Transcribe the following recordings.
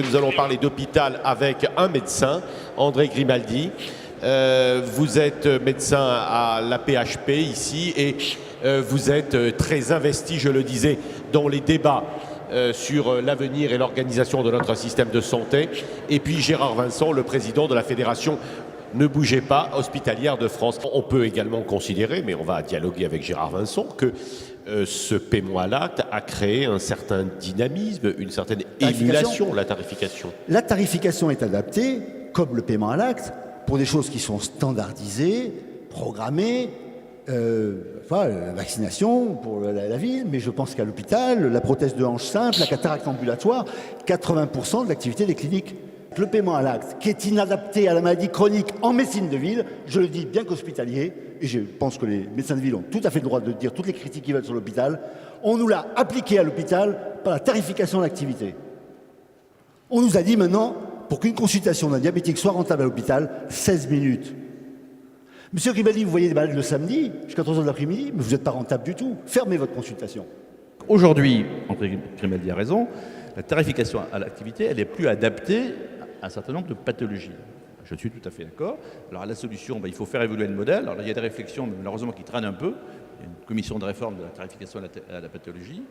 Nous allons parler d'hôpital avec un médecin, André Grimaldi. Vous êtes médecin à la PHP ici et vous êtes très investi, je le disais, dans les débats sur l'avenir et l'organisation de notre système de santé. Et puis Gérard Vincent, le président de la Fédération Ne bougez pas hospitalière de France. On peut également considérer, mais on va dialoguer avec Gérard Vincent, que ce paiement à l'acte a créé un certain dynamisme, une certaine émulation, la tarification. La tarification est adaptée, comme le paiement à l'acte, pour des choses qui sont standardisées, programmées, la vaccination pour la ville, mais je pense qu'à l'hôpital, la prothèse de hanche simple, la cataracte ambulatoire, 80% de l'activité des cliniques. Le paiement à l'acte, qui est inadapté à la maladie chronique en médecine de ville, je le dis bien qu'hospitalier, et je pense que les médecins de ville ont tout à fait le droit de dire toutes les critiques qu'ils veulent sur l'hôpital, on nous l'a appliqué à l'hôpital par la tarification de l'activité. On nous a dit maintenant, pour qu'une consultation d'un diabétique soit rentable à l'hôpital, 16 minutes. Monsieur Grimaldi, vous voyez des malades le samedi, jusqu'à 3h de l'après-midi, mais vous n'êtes pas rentable du tout. Fermez votre consultation. Aujourd'hui, André Grimaldi a raison, la tarification à l'activité, elle est plus adaptée à un certain nombre de pathologies. Je suis tout à fait d'accord. Alors la solution, il faut faire évoluer le modèle. Alors il y a des réflexions, mais malheureusement, qui traînent un peu. Il y a une commission de réforme de la tarification à la pathologie.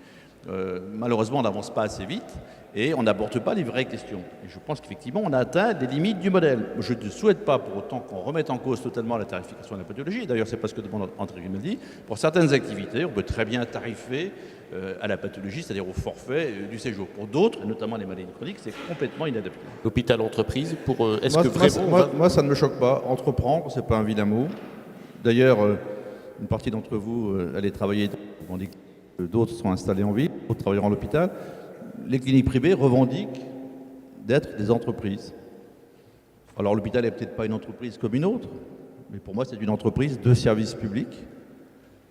Malheureusement, on n'avance pas assez vite et on n'aborde pas les vraies questions. Et je pense qu'effectivement, on a atteint des limites du modèle. Je ne souhaite pas pour autant qu'on remette en cause totalement la tarification à la pathologie. D'ailleurs, c'est pas ce que demande André Grimaldi. Pour certaines activités, on peut très bien tarifer à la pathologie, c'est-à-dire au forfait du séjour. Pour d'autres, notamment les maladies chroniques, c'est complètement inadapté. L'hôpital entreprise, est-ce que vraiment... Moi, ça ne me choque pas. Entreprendre, c'est pas un vilain mot. D'ailleurs, une partie d'entre vous allez travailler, d'autres sont installés en ville, d'autres travailleront à l'hôpital. Les cliniques privées revendiquent d'être des entreprises. Alors l'hôpital n'est peut-être pas une entreprise comme une autre, mais pour moi, c'est une entreprise de service public.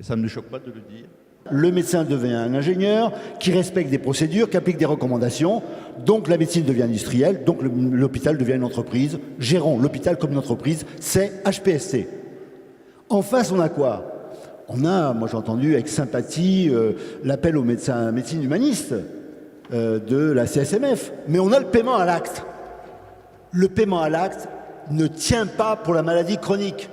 Et ça ne me choque pas de le dire. Le médecin devient un ingénieur qui respecte des procédures, qui applique des recommandations. Donc la médecine devient industrielle, donc l'hôpital devient une entreprise. Gérons l'hôpital comme une entreprise, c'est HPSC. En face, on a quoi? On a, moi j'ai entendu avec sympathie l'appel aux médecins, médecine humaniste de la CSMF. Mais on a le paiement à l'acte. Le paiement à l'acte ne tient pas pour la maladie chronique.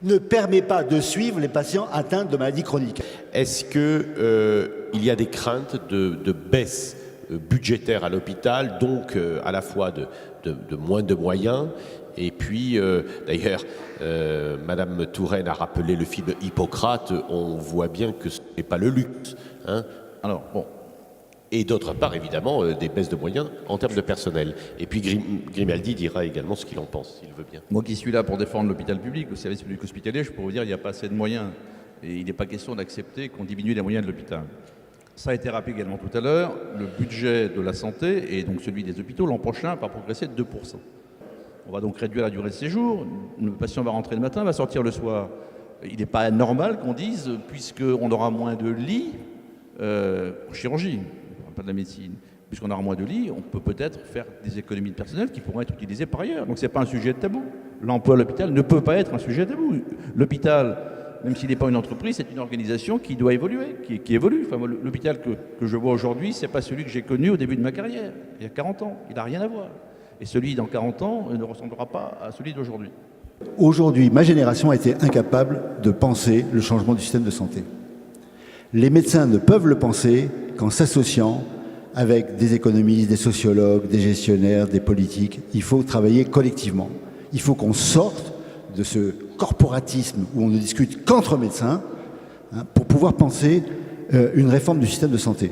Ne permet pas de suivre les patients atteints de maladies chroniques. Est-ce qu'il y a des craintes de baisse budgétaire à l'hôpital, donc à la fois de moins de moyens, et puis d'ailleurs Madame Touraine a rappelé le film Hippocrate, on voit bien que ce n'est pas le luxe. Hein. Alors, bon. Et d'autre part, évidemment, des baisses de moyens en termes de personnel. Et puis Grimaldi dira également ce qu'il en pense, s'il veut bien. Moi qui suis là pour défendre l'hôpital public, le service public hospitalier, je peux vous dire qu'il n'y a pas assez de moyens. Et il n'est pas question d'accepter qu'on diminue les moyens de l'hôpital. Ça a été rappelé également tout à l'heure, le budget de la santé, et donc celui des hôpitaux, l'an prochain, va progresser de 2%. On va donc réduire la durée de séjour. Le patient va rentrer le matin, va sortir le soir. Il n'est pas normal qu'on dise, puisqu'on aura moins de lits en chirurgie, pas de la médecine, puisqu'on aura moins de lits, on peut peut-être faire des économies de personnel qui pourront être utilisées par ailleurs. Donc ce n'est pas un sujet de tabou. L'emploi à l'hôpital ne peut pas être un sujet tabou. L'hôpital, même s'il n'est pas une entreprise, c'est une organisation qui doit évoluer, qui évolue. Enfin, l'hôpital que je vois aujourd'hui, ce n'est pas celui que j'ai connu au début de ma carrière, il y a 40 ans. Il n'a rien à voir. Et celui dans 40 ans ne ressemblera pas à celui d'aujourd'hui. Aujourd'hui, ma génération a été incapable de penser le changement du système de santé. Les médecins ne peuvent le penser qu'en s'associant avec des économistes, des sociologues, des gestionnaires, des politiques. Il faut travailler collectivement. Il faut qu'on sorte de ce corporatisme où on ne discute qu'entre médecins pour pouvoir penser une réforme du système de santé.